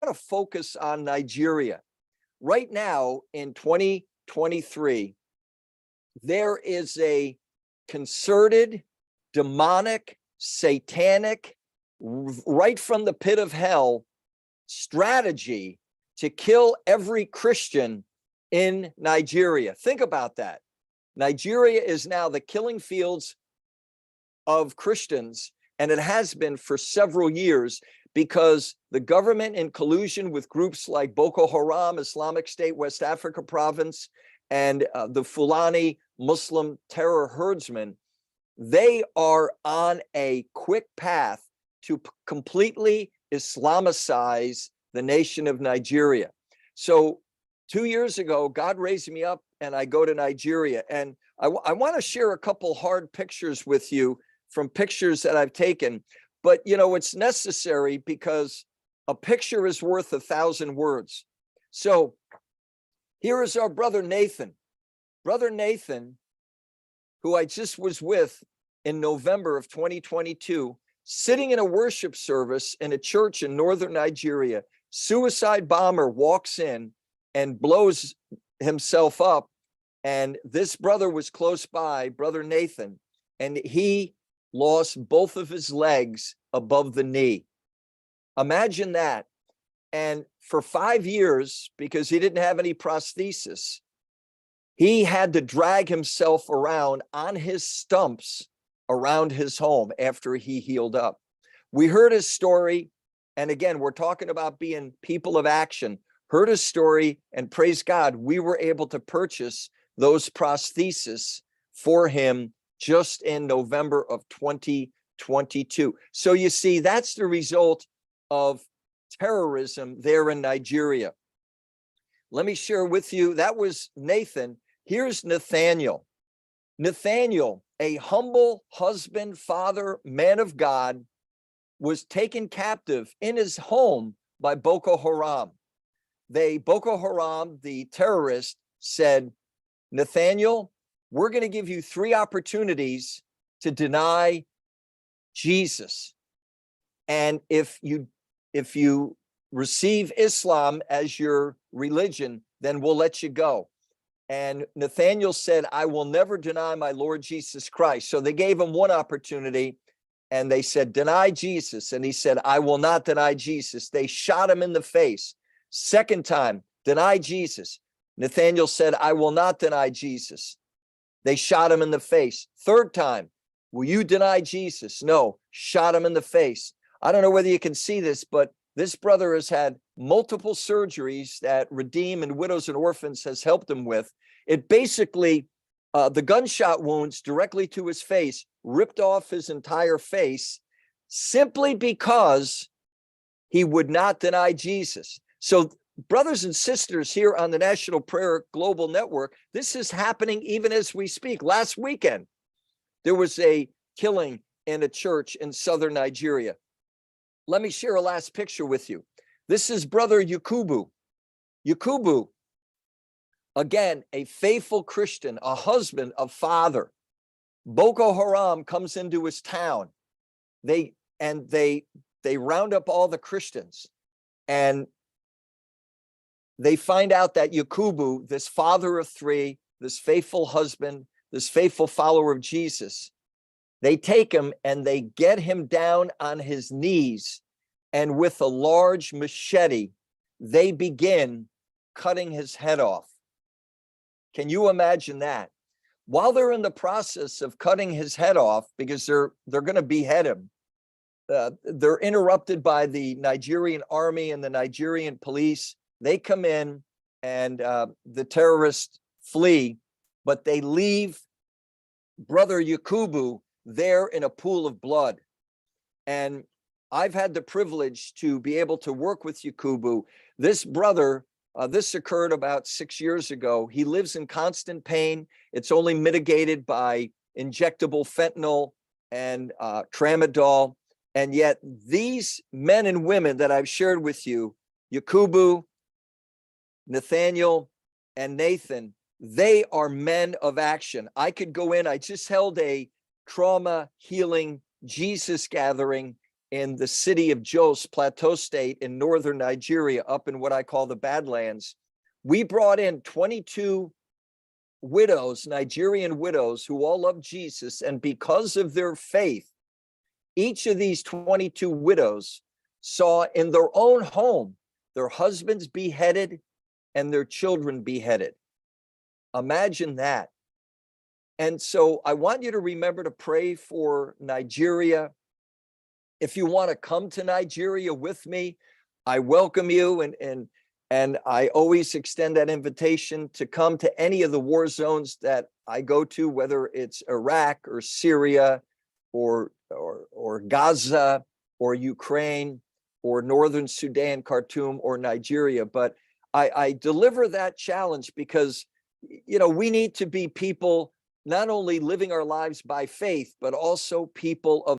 to focus on Nigeria. Right now in 2023, there is a concerted, demonic, satanic, right from the pit of hell strategy to kill every Christian in Nigeria. Think about that. Nigeria is now the killing fields of Christians, and it has been for several years because the government, in collusion with groups like Boko Haram, Islamic State, West Africa Province, and the Fulani Muslim terror herdsmen, they are on a quick path to completely Islamicize the nation of Nigeria. So 2 years ago, God raised me up and I go to Nigeria. And I want to share a couple hard pictures with you from pictures that I've taken. But, you know, it's necessary because a picture is worth 1,000 words. So here is our brother Nathan. Brother Nathan, who I just was with in November of 2022, sitting in a worship service in a church in northern Nigeria. Suicide bomber walks in and blows himself up. And this brother was close by, Brother Nathan, and he lost both of his legs above the knee. Imagine that. And for 5 years, because he didn't have any prosthesis, he had to drag himself around on his stumps around his home after he healed up. We heard his story. And again, we're talking about being people of action. Heard his story, and praise God, we were able to purchase those prostheses for him just in November of 2022. So you see, that's the result of terrorism there in Nigeria. Let me share with you, that was Nathan. Here's Nathaniel. Nathaniel, a humble husband, father, man of God, was taken captive in his home by Boko Haram. Boko Haram, the terrorist, said, Nathaniel, we're going to give you 3 opportunities to deny Jesus. And if you receive Islam as your religion, then we'll let you go. And Nathaniel said, I will never deny my Lord Jesus Christ. So they gave him 1 opportunity and they said, deny Jesus. And he said, I will not deny Jesus. They shot him in the face. Second time, deny Jesus. Nathaniel said, I will not deny Jesus. They shot him in the face. Third time, will you deny Jesus? No, shot him in the face. I don't know whether you can see this, but this brother has had multiple surgeries that Redeem and Widows and Orphans has helped him with. It basically, the gunshot wounds directly to his face ripped off his entire face simply because he would not deny Jesus. So brothers and sisters here on the National Prayer Global Network, this is happening even as we speak. Last weekend, there was a killing in a church in southern Nigeria. Let me share a last picture with you. This is Brother Yakubu. Yakubu, again, a faithful Christian, a husband, a father. Boko Haram comes into his town. They round up all the Christians, and they find out that Yakubu, this father of 3, this faithful husband, this faithful follower of Jesus, they take him and they get him down on his knees, and with a large machete, they begin cutting his head off. Can you imagine that? While they're in the process of cutting his head off, because they're going to behead him, they're interrupted by the Nigerian army and the Nigerian police. They come in and the terrorists flee, but they leave Brother Yakubu there in a pool of blood. And I've had the privilege to be able to work with Yakubu. This brother, this occurred about 6 years ago. He lives in constant pain. It's only mitigated by injectable fentanyl and tramadol. And yet these men and women that I've shared with you, Yakubu, Nathaniel, and Nathan, they are men of action. I could go in. I just held a trauma healing Jesus gathering in the city of Jos Plateau State in northern Nigeria, up in what I call the Badlands. We brought in 22 widows, Nigerian widows, who all love Jesus. And because of their faith, each of these 22 widows saw in their own home their husbands beheaded and their children beheaded. Imagine that. And so I want you to remember to pray for Nigeria. If you want to come to Nigeria with me, I welcome you, and I always extend that invitation to come to any of the war zones that I go to, whether it's Iraq or Syria or Gaza or Ukraine or Northern Sudan, Khartoum, or Nigeria. But I deliver that challenge because, you know, we need to be people not only living our lives by faith, but also people of